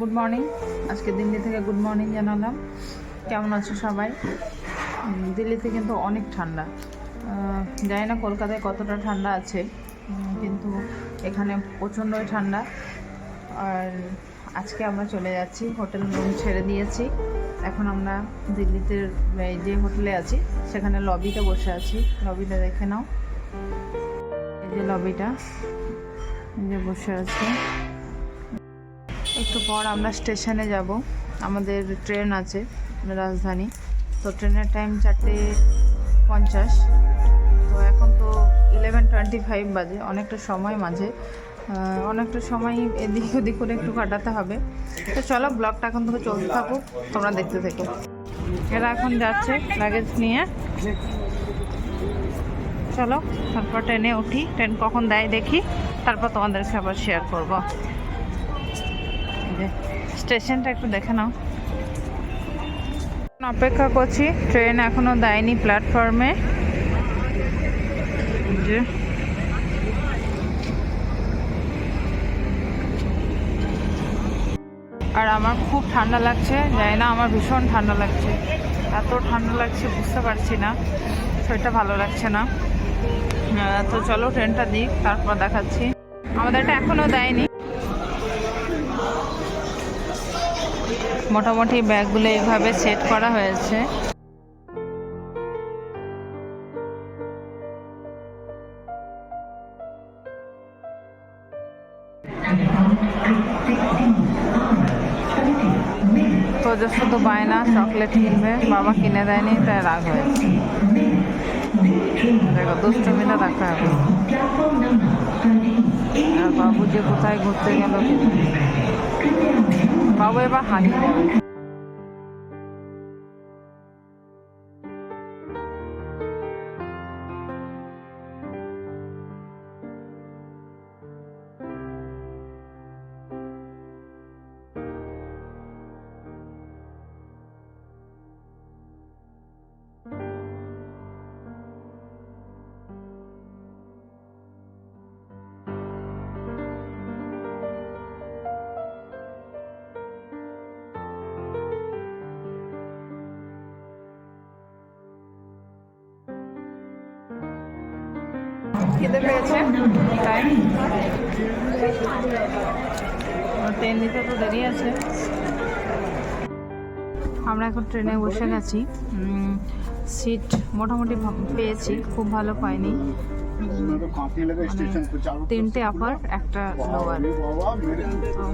Good morning. আজকে দিল্লি থেকে good morning জানালাম। কেমন আছো সবাই? দিল্লিতে কিন্তু অনেক ঠান্ডা। জানি না কলকাতায় কতটা ঠান্ডা আছে, কিন্তু এখানে প্রচণ্ডই ঠান্ডা। আর আজকে আমরা চলে যাচ্ছি, হোটেল রুম ছেড়ে দিয়েছি। এখন আমরা দিল্লিতে যে হোটেলে আছি সেখানে লবিতে বসে আছি। লবিটা দেখে নাও, এই যে লবিটা, এই যে বসে আছি। একটু পর আমরা স্টেশনে যাব, আমাদের ট্রেন আছে রাজধানী। তো ট্রেনের টাইম 4:50। তো এখন তো 11:25 বাজে, অনেকটা সময় মাঝে, অনেকটা সময় এদিক ওদিক করে একটু কাটাতে হবে। তো চলো, ব্লগটা এখন থেকে চলতে থাকুক, তোমরা দেখতে থেকো। এরা এখন যাচ্ছে লাগেজ নিয়ে। চলো তারপর ট্রেনে উঠি, ট্রেন কখন দেয় দেখি, তারপর তোমাদেরকে আবার শেয়ার করবো। স্টেশনটা একটু দেখে নাও। অপেক্ষা করছি, ট্রেন এখনো দেয়নি প্ল্যাটফর্মে। যে আর আমার খুব ঠান্ডা লাগছে, জানি না, আমার ভীষণ ঠান্ডা লাগছে। এত ঠান্ডা লাগছে বুঝতে পারছি না, শরীরটা ভালো লাগছে না। তো চলো ট্রেনটা দিক, তারপর দেখাচ্ছি। আমাদের এটা এখনো দেয়নি। মোটামুটি ব্যাগগুলো এইভাবে সেট করা হয়েছে। তো যে শুধু বায়না চকলেট কিনবে, বাবা কিনে দেয়নি, তাই রাগ হয়েছে। দেখো দুষ্টুমিটা দেখা হবে। আর বাবু যে কোথায় ঘুরতে গেল, বাবু এবার হারিয়ে যাবে। খিদে পেয়েছে তাই ট্রেন দিতে তো দেরি আছে। আমরা এখন ট্রেনে বসে গেছি। সিট মোটামুটি পেয়েছি, খুব ভালো পাইনি। 3টে আপার, একটা লোয়ার,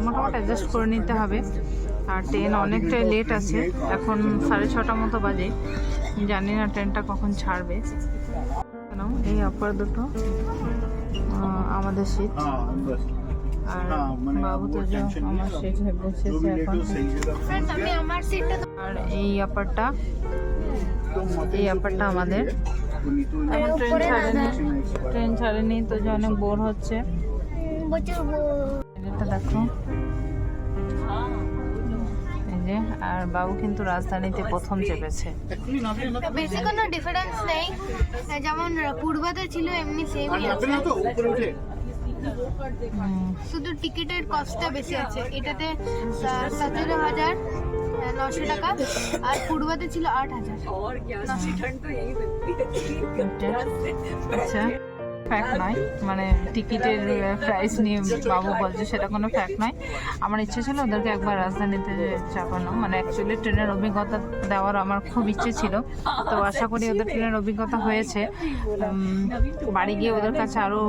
মোটামুটি অ্যাডজাস্ট করে নিতে হবে। আর ট্রেন অনেকটাই লেট আছে, এখন 6:30 মতো বাজে। জানি না ট্রেনটা কখন ছাড়বে। এই আপার দুটো আমাদের সিট, আর বাবু তো আমার সিট বসেছে এখন। আর এই আপারটা আমাদের। এখন ট্রেন ছাড়েনি তো যে অনেক বোর হচ্ছে। এটা দেখো, আর বাবু কিন্তু রাজধানীতে প্রথম চেপেছে। বেশি কোনো ডিফারেন্স নেই, যেমন পূর্বতে ছিল এমনি সেমই আছে, শুধু টিকিটের কস্টটা বেশি আছে। এটাতে 17,900 টাকা, আর পূর্বতে ছিল 8,000। আচ্ছা, ফ্যাক্ট নয়, মানে টিকিটের প্রাইস নিয়ে বাবু বলছে, সেটা কোনো ফ্যাক্ট নয়। আমার ইচ্ছে ছিল ওদেরকে একবার রাজধানীতে চাপানো, মানে অ্যাকচুয়ালি ট্রেনের অভিজ্ঞতা দেওয়ার আমার খুব ইচ্ছে ছিল। তো আশা করি ওদের ট্রেনের অভিজ্ঞতা হয়েছে। বাড়ি গিয়ে ওদের কাছে আরও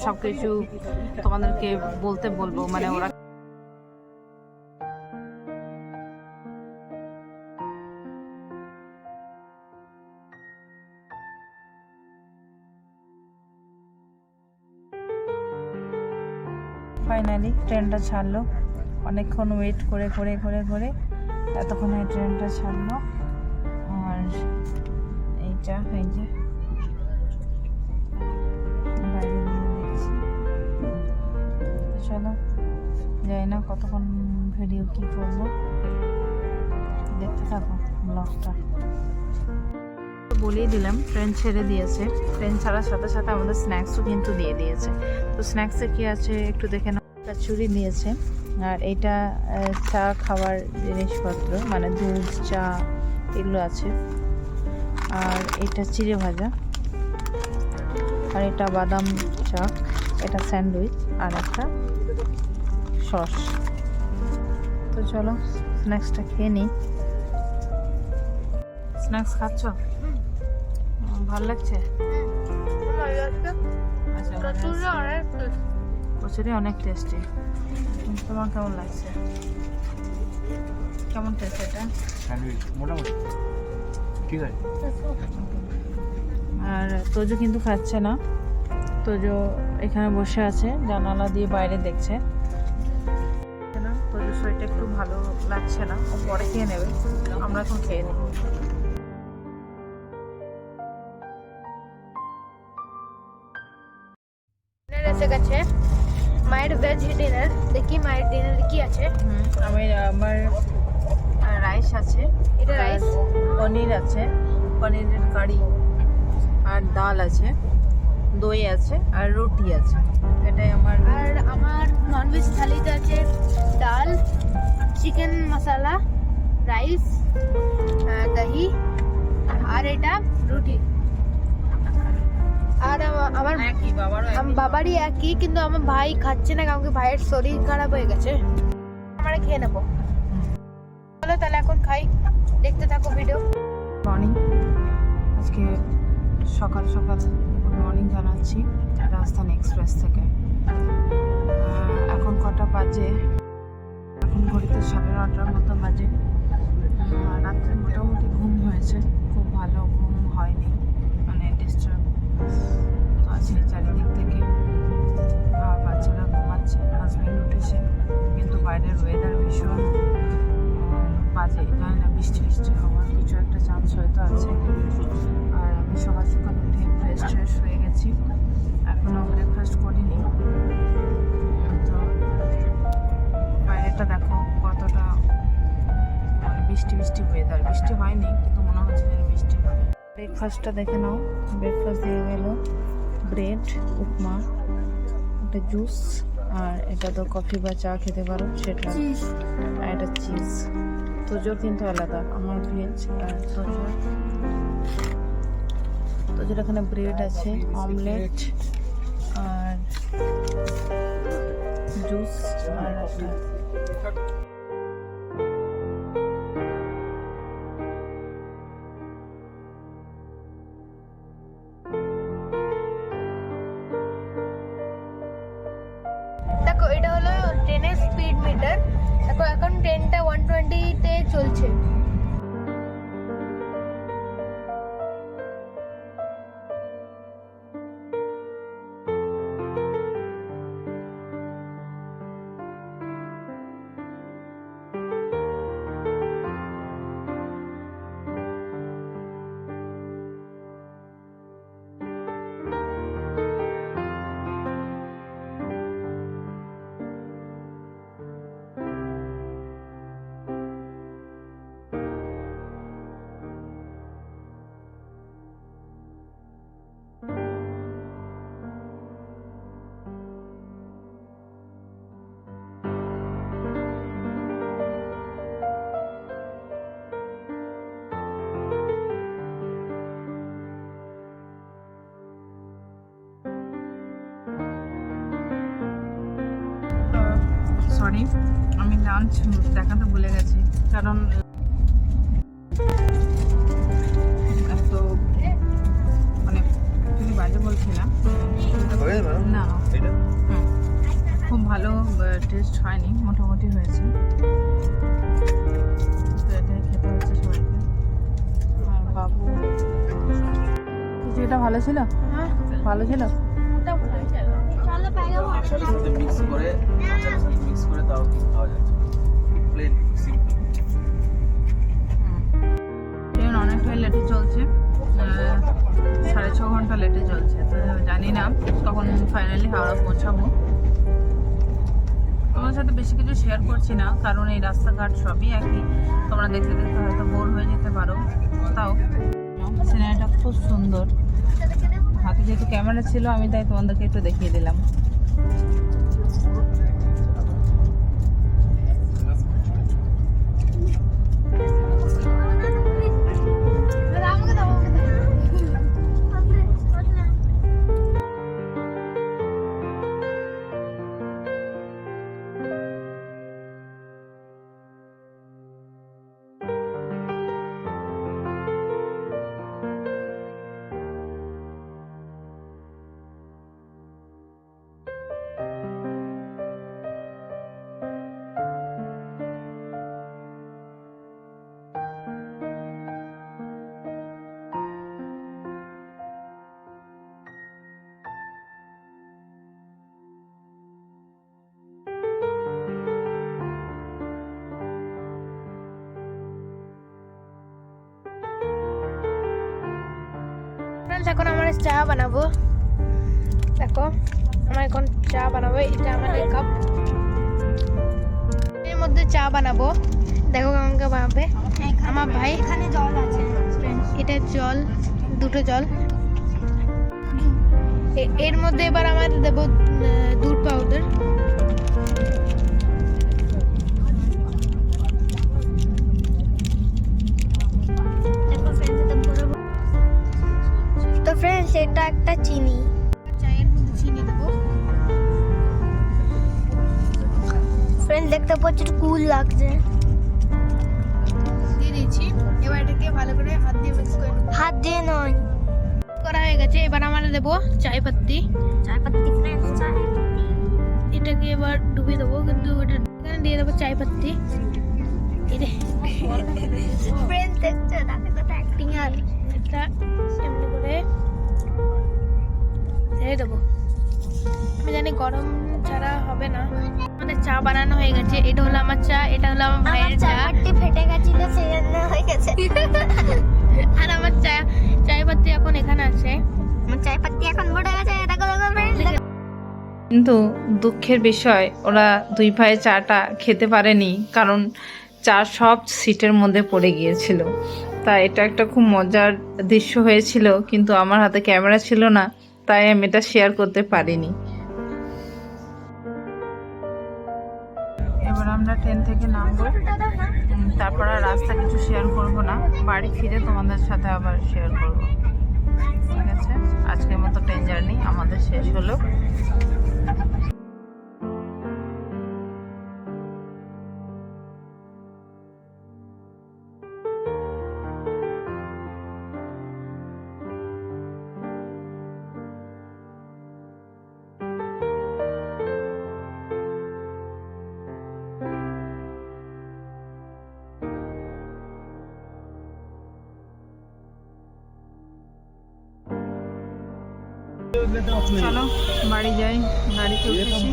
সব কিছু তোমাদেরকে বলবো, মানে ওরা ফাইনালি ট্রেনটা ছাড়লো। অনেকক্ষণ ওয়েট করে এতক্ষণ এই ট্রেনটা ছাড়লো। আর এই যে বাইরে দেখছি। চলো, যাই না কতক্ষণ ভিডিও কি করবো, দেখতে থাকো ব্লগটা। বলেই দিলাম ট্রেন ছেড়ে দিয়েছে। ট্রেন ছাড়ার সাথে সাথে আমাদের স্ন্যাক্সও কিন্তু দিয়ে দিয়েছে। তো স্ন্যাক্সে কি আছে একটু দেখে নাও। কচুরি দিয়েছে, আর এটা চা খাওয়ার জিনিসপত্র, মানে দুধ চা এগুলো আছে। আর এটা চিড়ে ভাজা, আর এটা বাদাম চাক, এটা স্যান্ডউইচ, আর একটা সস। তো চলো স্ন্যাক্সটা খেয়ে নিই। স্ন্যাক্স খাচ্ছ? ভালো লাগছে? আচ্ছা, কচুরি অনেক টেস্টি। তোমার কেমন লাগছে? কেমন টেস্ট এটা? স্যান্ডউইচ মোটামুটি ঠিক আছে। আর তোজো কিন্তু খাচ্ছে না। তোজো এখানে বসে আছে, জানালা দিয়ে বাইরে দেখছে। তোজোর শরীরটা একটু ভালো লাগছে না, ও পরে খেয়ে নেবে, আমরা এখন খেয়ে নিই। এসে গেছে মায়ের ভেজ ডিনার। দেখি মায়ের ডিনারে কি আছে। আমার রাইস আছে, এটা রাইস, পনির আছে, পনিরের কারি, আর ডাল আছে, দই আছে, আর রুটি আছে। এটাই আমার। আর আমার ননভেজ থালিতে আছে ডাল, চিকেন মশলা, রাইস, দহি, আর এটা রুটি। আর আমার বাবারই একই, কিন্তু আমার ভাই খাচ্ছে না কারণ কি ভাইয়ের শরীর খারাপ হয়ে গেছে। আমরা খেয়ে নেবো। চলো তাহলে এখন খাই, দেখতে থাকো ভিডিও। মর্নিং, আজকে সকাল সকাল গুড মর্নিং জানাচ্ছি রাজধানী এক্সপ্রেস থেকে। এখন কটা বাজে? এখন ঘড়িতে 9:30 মতো বাজে। রাত্রে মোটামুটি ঘুম হয়েছে, খুব ভালো ঘুম হয়নি, মানে ডিস্টার্ব তো আছে চারিদিক থেকে। বাচ্চারা ঘুমাচ্ছে, হাজব্যান্ড উঠেছে, কিন্তু বাইরের ওয়েদার ভীষণ বাজে, জানি না বৃষ্টি বৃষ্টি হওয়ার কিছু একটা চান্স হয়তো আছে। আর আমি সকাল সকাল উঠে ফ্রেশ হয়ে গেছি, এখনও ব্রেকফাস্ট করিনি। তো বাইরেটা দেখো কতটা মানে বৃষ্টি বৃষ্টি ওয়েদার, বৃষ্টি হয়নি কিন্তু মনে হচ্ছে যেন বৃষ্টি হবে। ব্রেকফাস্টটা দেখে নাও, ব্রেকফাস্ট দিয়ে গেল ব্রেড, উপমা, একটা জুস, আর এটা তো কফি বা চা খেতে পারো সেটা, আর এটা চিজ। তোজোর কিন্তু আলাদা, আমার ভেজ আর তোজোর এখানে ব্রেড আছে, অমলেট, আর জুস, আর একটা দেখো এটা হলো ট্রেনের স্পিড মিটার। দেখো এখন ট্রেনটা 120-তে চলছে। সরি, আমি লাঞ্চ দেখাতে ভুলে গেছি, কারণ এত মানে তুমি বাজে বলছি না, না খুব ভালো টেস্ট হয়নি, মোটামুটি হয়েছে। তো এটাই খেতে হচ্ছে সবাইকে। আর বাবু, কিছুটা ভালো ছিল, ভালো ছিল। মিক্স করে তাও খাওয়া যাচ্ছে, প্লেন সিম্পল। ট্রেন অনেকটাই লেটে চলছে, 6.5 ঘন্টা লেটে চলছে। তো জানি না তখন ফাইনালি হাওড়া পৌঁছাবো। তোমার সাথে বেশি কিছু শেয়ার করছি না, কারণ এই রাস্তাঘাট সবই একই, তোমরা দেখতে দেখতে হয়তো বোর হয়ে যেতে পারো। তাও সিনেমাটা খুব সুন্দর, হাতে যেহেতু ক্যামেরা ছিল আমি তাই তোমাদেরকে একটু দেখিয়ে দিলাম। ফ্রেন্ডস এখন আমরা চা বানাবো। দেখো আমরা এখন চা বানাবো, এটা আমাদের কাপ, এর মধ্যে চা বানাবো। দেখো আমাকে বানাবে আমার ভাই। এখানে জল আছে, এটা জল, দুটো জল। এর মধ্যে এবার আমরা দেবো দুধ পাউডার। তো ফ্রেন্ডস এটা একটা চিনি, চায়ের মধ্যে চিনি দেবো। ফ্রেন্ডস দেখতে পাচ্ছি একটু কুল লাগছে। দিয়ে দিয়েছি, এবার এটাকে ভালো করে হাত দিয়ে মিক্স করে নেবো। হাত দিয়ে নয়, করা হয়ে গেছে। এবার আমরা দেবো চায় পাত্তি। চায় পাত্তি ফ্রেন্ডস, চায় এটাকে এবার ডুবিয়ে দেবো, কিন্তু এটা এখানে দিয়ে দেবো চায় পাত্তি। ফ্রেন্ডস দেখছো দেখো কত অ্যাক্টিং আর এটা এমনি করে ঢেলে দেবো। আমি জানি গরম ছাড়া হবে না। আমাদের চা বানানো হয়ে গেছে। এটা হলো আমার চা, এটা হলো আমার আমার ভাইয়ের চা। চায় পাত্তি ফেটে গেছিল সেই জন্য হয়ে গেছে। আর আমার চায় পাত্তি এখন এখানে আছে। আমার চায় পাত্তি এখন পড়ে গেছে, দেখো দেখো ফ্রেন্ডস। কিন্তু দুঃখের বিষয় ওরা দুই ভাই চাটা খেতে পারেনি, কারণ চা সব সিটের মধ্যে পড়ে গিয়েছিল। তা এটা একটা খুব মজার দৃশ্য হয়েছিল, কিন্তু আমার হাতে ক্যামেরা ছিল না, তাই আমি এটা শেয়ার করতে পারিনি। এবার আমরা ট্রেন থেকে নামবো, তারপর আর রাস্তা কিছু শেয়ার করব না, বাড়ি ফিরে তোমাদের সাথে আবার শেয়ার করব। ঠিক আছে, আজকের মতো ট্রেন জার্নি আমাদের শেষ হলো। চলো বাড়ি যাই, গাড়িতে উঠেছি।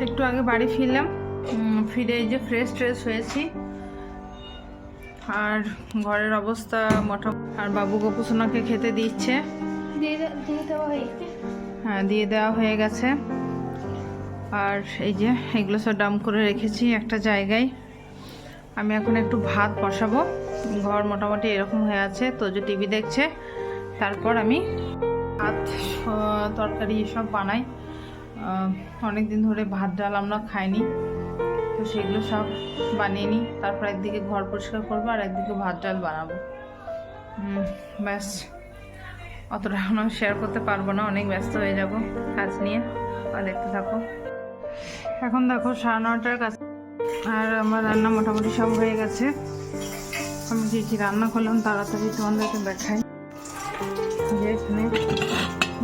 একটু আগে বাড়ি ফিরলাম, ফিরে এই যে ফ্রেশ ট্রেশ হয়েছি, আর ঘরের অবস্থা মোটামুটি। আর বাবু গোপুসোনাকে খেতে দিচ্ছে। হ্যাঁ, দিয়ে দেওয়া হয়ে গেছে। আর এই যে এগুলো সব ডাম করে রেখেছি একটা জায়গায়। আমি এখন একটু ভাত বসাবো। ঘর মোটামুটি এরকম হয়ে আছে, তো যে টিভি দেখছে। তারপর আমি ভাত তরকারি এসব বানাই। অনেক দিন ধরে ভাত ডাল আমরা খাইনি, তো সেগুলো সব বানিয়ে নিই। তারপর একদিকে ঘর পরিষ্কার করবো আর একদিকে ভাত ডাল বানাবো। ব্যাস, অতটা আমরা শেয়ার করতে পারবো না, অনেক ব্যস্ত হয়ে যাব কাজ নিয়ে। আর দেখতে থাকো। এখন দেখো 9:30 কাছে, আর আমার রান্না মোটামুটি সব হয়ে গেছে। আমি কী কী রান্না করলাম তাড়াতাড়ি তোমাদেরকে দেখাই। যে এখানে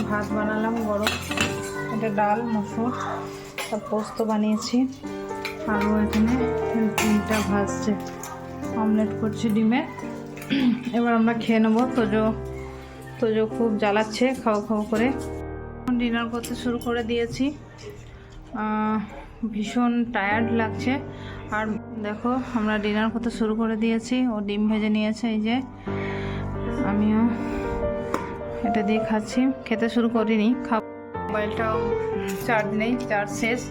ভাত বানালাম গরম, এটা ডাল মসুর সব পোস্ত বানিয়েছি। আরও এখানে ডিমটা ভাজছে, অমলেট করছে ডিমের। এবার আমরা খেয়ে নেবো। তোজো খুব জ্বালাচ্ছে খাওয়া খাওয়া করে। ডিনার করতে শুরু করে দিয়েছি। ভীষণ টায়ার্ড লাগছে। আর দেখো আমরা ডিনার করতে শুরু করে দিয়েছি। ও ডিম ভেজে নিয়েছে, এই যে আমিও এটা দিয়ে খাচ্ছি। খেতে শুরু করিনি, মোবাইলটাও চার্জ নেই, চার্জ শেষ।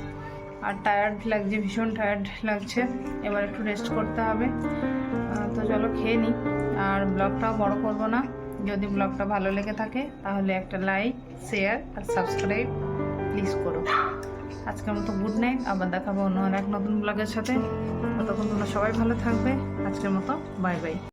আর টায়ার্ড লাগছে, ভীষণ টায়ার্ড লাগছে। এবার একটু রেস্ট করতে হবে। তো চলো খেয়ে নিই। আর ব্লগটাও বড় করব না। যদি ব্লগটা ভালো লেগে থাকে তাহলে একটা লাইক, শেয়ার আর সাবস্ক্রাইব প্লিজ করো। আজকের মতো গুড নাইট। আবার দেখাবো অন্য এক নতুন ব্লগের সাথে। ততক্ষণ তোমরা সবাই ভালো থাকবে। আজকের মতো বাই বাই।